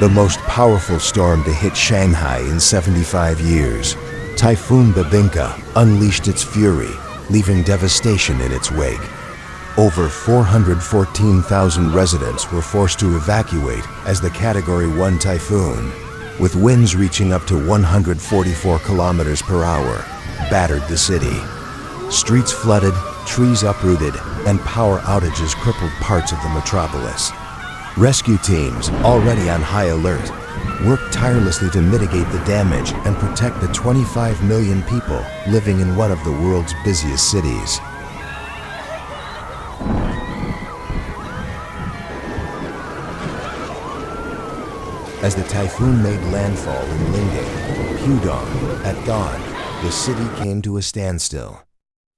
The most powerful storm to hit Shanghai in 75 years, Typhoon Bebinca unleashed its fury, leaving devastation in its wake. Over 414,000 residents were forced to evacuate as the Category 1 typhoon, with winds reaching up to 144 kilometers per hour, battered the city. Streets flooded, trees uprooted, and power outages crippled parts of the metropolis. Rescue teams, already on high alert, worked tirelessly to mitigate the damage and protect the 25 million people living in one of the world's busiest cities. As the typhoon made landfall in Lingang, Pudong, at dawn, the city came to a standstill.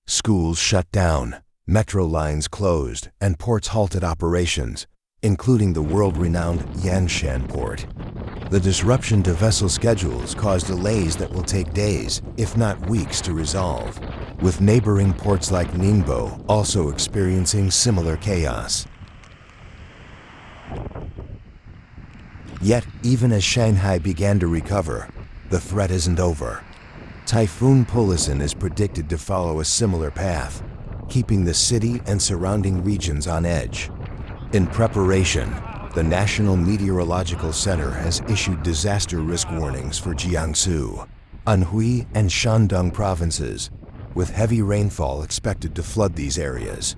Schools shut down, metro lines closed, and ports halted operations, including the world-renowned Yanshan port. The disruption to vessel schedules caused delays that will take days, if not weeks, to resolve, with neighboring ports like Ningbo also experiencing similar chaos. Yet, even as Shanghai began to recover, the threat isn't over. Typhoon Bebinca is predicted to follow a similar path, keeping the city and surrounding regions on edge. In preparation, the National Meteorological Center has issued disaster risk warnings for Jiangsu, Anhui, and Shandong provinces, with heavy rainfall expected to flood these areas.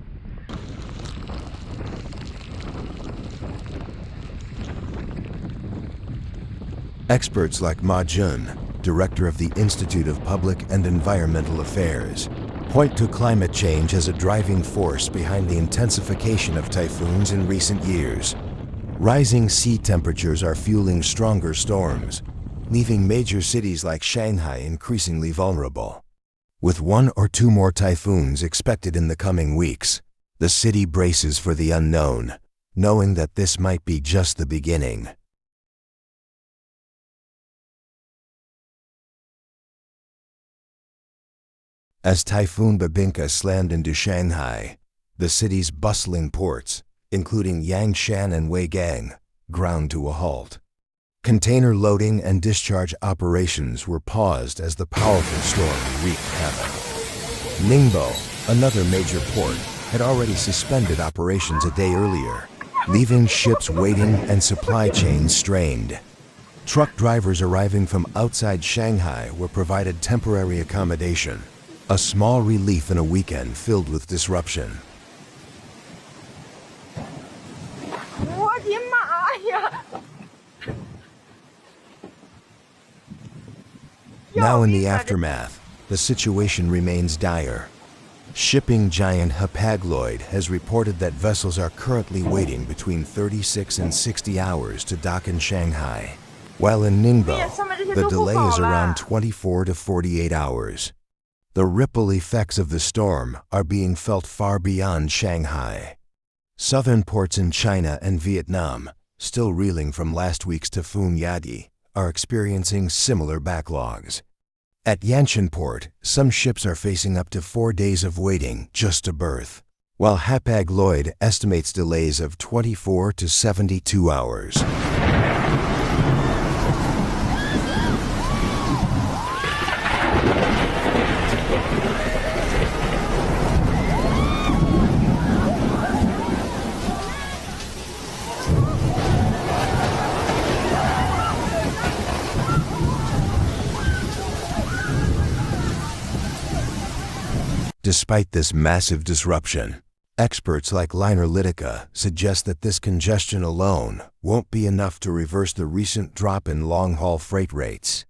Experts like Ma Jun, director of the Institute of Public and Environmental Affairs, point to climate change as a driving force behind the intensification of typhoons in recent years. Rising sea temperatures are fueling stronger storms, leaving major cities like Shanghai increasingly vulnerable. With 1 or 2 more typhoons expected in the coming weeks, the city braces for the unknown, knowing that this might be just the beginning. As Typhoon Bebinca slammed into Shanghai, the city's bustling ports, including Yangshan and Weigang, ground to a halt. Container loading and discharge operations were paused as the powerful storm wreaked havoc. Ningbo, another major port, had already suspended operations a day earlier, leaving ships waiting and supply chains strained. Truck drivers arriving from outside Shanghai were provided temporary accommodation, a small relief in a weekend filled with disruption. Now in the aftermath, the situation remains dire. Shipping giant Hapag-Lloyd has reported that vessels are currently waiting between 36 and 60 hours to dock in Shanghai, while in Ningbo, the delay is around 24 to 48 hours. The ripple effects of the storm are being felt far beyond Shanghai. Southern ports in China and Vietnam, still reeling from last week's Typhoon Yagi, are experiencing similar backlogs. At Yanshan Port, some ships are facing up to 4 days of waiting just to berth, while Hapag-Lloyd estimates delays of 24 to 72 hours. Despite this massive disruption, experts like Linerlytica suggest that this congestion alone won't be enough to reverse the recent drop in long-haul freight rates.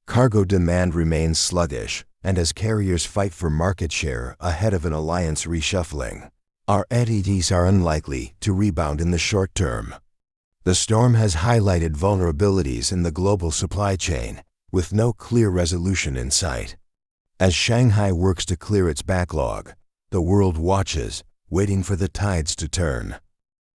Cargo demand remains sluggish, and as carriers fight for market share ahead of an alliance reshuffling, our entities are unlikely to rebound in the short term. The storm has highlighted vulnerabilities in the global supply chain, with no clear resolution in sight. As Shanghai works to clear its backlog, the world watches, waiting for the tides to turn.